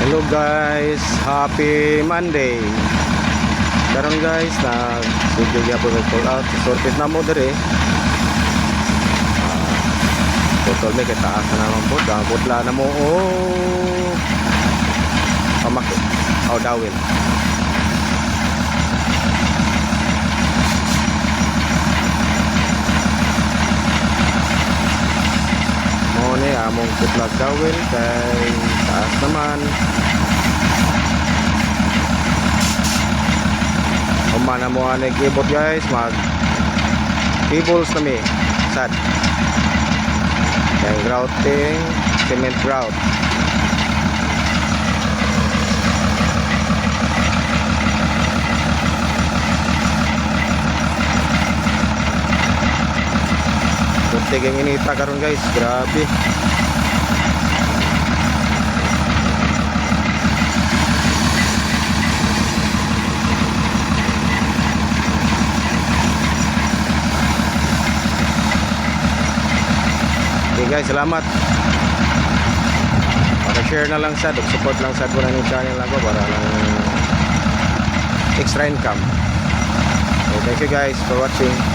Hello guys, happy Monday. Karon guys, sige gyapon ang call out. Sorted na mo dire. Total me kay taas na naman po. Putla na mo pamakit. Dawin. Mo ni among putla dawin kay taas naman. Umana mo ang nag-ibot guys, mag cables na mi sad yung grouting, cement grout. Kunti kang inita karon guys, grabe. Okay guys, salamat. Share na lang sad, support lang sad ko na yung channel ako para lang extra income. Okay, thank you guys for watching.